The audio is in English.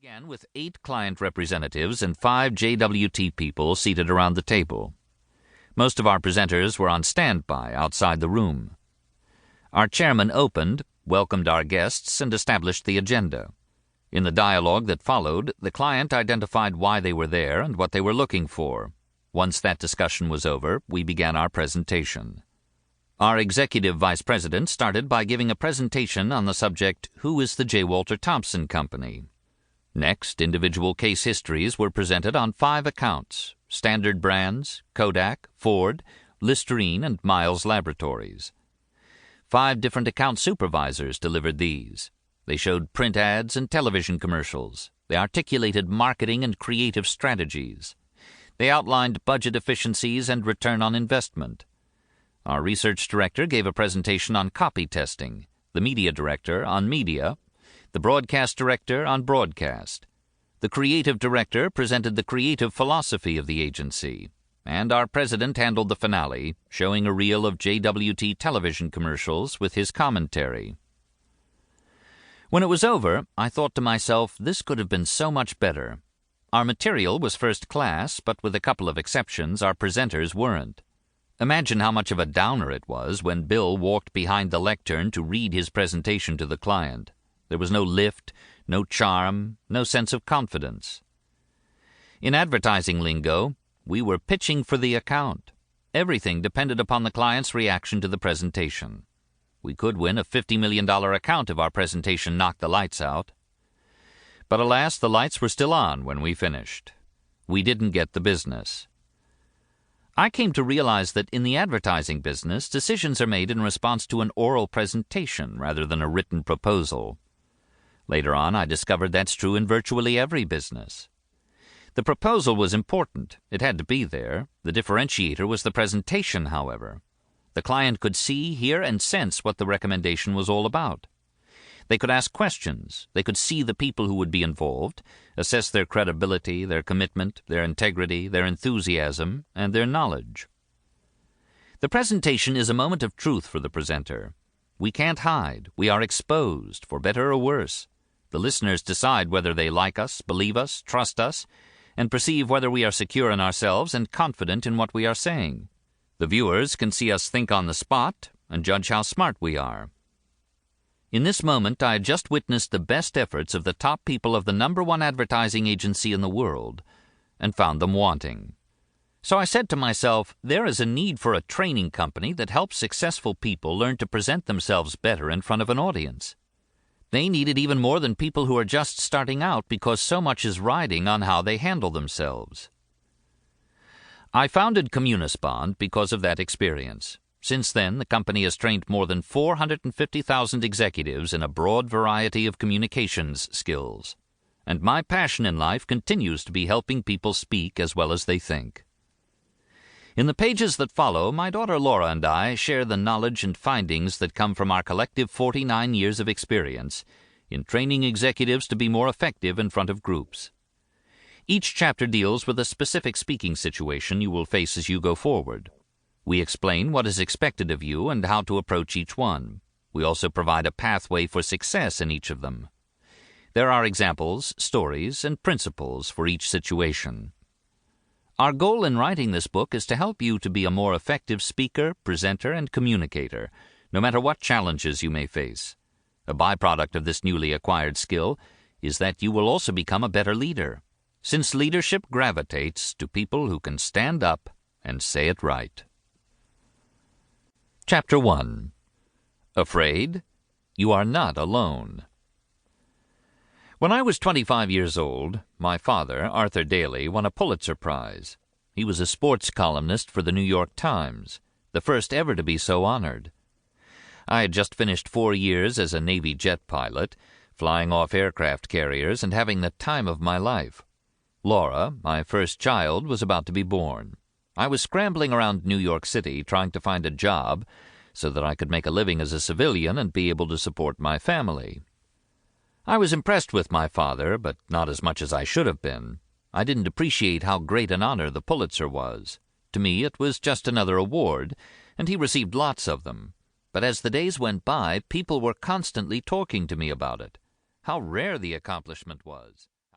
began with 8 client representatives and 5 JWT people seated around the table. Most of our presenters were on standby outside the room. Our chairman opened, welcomed our guests, and established the agenda. In the dialogue that followed, the client identified why they were there and what they were looking for. Once that discussion was over, we began our presentation. Our executive vice president started by giving a presentation on the subject, Who is the J. Walter Thompson Company? Next, individual case histories were presented on 5 accounts: Standard Brands, Kodak, Ford, Listerine, and Miles Laboratories. 5 different account supervisors delivered these. They showed print ads and television commercials. They articulated marketing and creative strategies. They outlined budget efficiencies and return on investment. Our research director gave a presentation on copy testing, the media director on media, the broadcast director on broadcast. The creative director presented the creative philosophy of the agency, and our president handled the finale, showing a reel of JWT television commercials with his commentary. When it was over, I thought to myself, this could have been so much better. Our material was first class, but with a couple of exceptions, our presenters weren't. Imagine how much of a downer it was when Bill walked behind the lectern to read his presentation to the client. There was no lift, no charm, no sense of confidence. In advertising lingo, we were pitching for the account. Everything depended upon the client's reaction to the presentation. We could win a $50 million account if our presentation knocked the lights out. But alas, the lights were still on when we finished. We didn't get the business. I came to realize that in the advertising business, decisions are made in response to an oral presentation rather than a written proposal. Later on, I discovered that's true in virtually every business. The proposal was important. It had to be there. The differentiator was the presentation, however. The client could see, hear, and sense what the recommendation was all about. They could ask questions. They could see the people who would be involved, assess their credibility, their commitment, their integrity, their enthusiasm, and their knowledge. The presentation is a moment of truth for the presenter. We can't hide. We are exposed, for better or worse. The listeners decide whether they like us, believe us, trust us, and perceive whether we are secure in ourselves and confident in what we are saying. The viewers can see us think on the spot and judge how smart we are. In this moment, I had just witnessed the best efforts of the top people of the #1 advertising agency in the world, and found them wanting. So I said to myself, there is a need for a training company that helps successful people learn to present themselves better in front of an audience. They need it even more than people who are just starting out because so much is riding on how they handle themselves. I founded Communispond because of that experience. Since then, the company has trained more than 450,000 executives in a broad variety of communications skills. And my passion in life continues to be helping people speak as well as they think. In the pages that follow, my daughter Laura and I share the knowledge and findings that come from our collective 49 years of experience in training executives to be more effective in front of groups. Each chapter deals with a specific speaking situation you will face as you go forward. We explain what is expected of you and how to approach each one. We also provide a pathway for success in each of them. There are examples, stories, and principles for each situation. Our goal in writing this book is to help you to be a more effective speaker, presenter, and communicator, no matter what challenges you may face. A byproduct of this newly acquired skill is that you will also become a better leader, since leadership gravitates to people who can stand up and say it right. Chapter 1. Afraid? You are not alone. When I was 25 years old, my father, Arthur Daley, won a Pulitzer Prize. He was a sports columnist for the New York Times, the first ever to be so honored. I had just finished 4 years as a Navy jet pilot, flying off aircraft carriers and having the time of my life. Laura, my first child, was about to be born. I was scrambling around New York City trying to find a job so that I could make a living as a civilian and be able to support my family. I was impressed with my father, but not as much as I should have been. I didn't appreciate how great an honor the Pulitzer was. To me, it was just another award, and he received lots of them. But as the days went by, people were constantly talking to me about it. How rare the accomplishment was.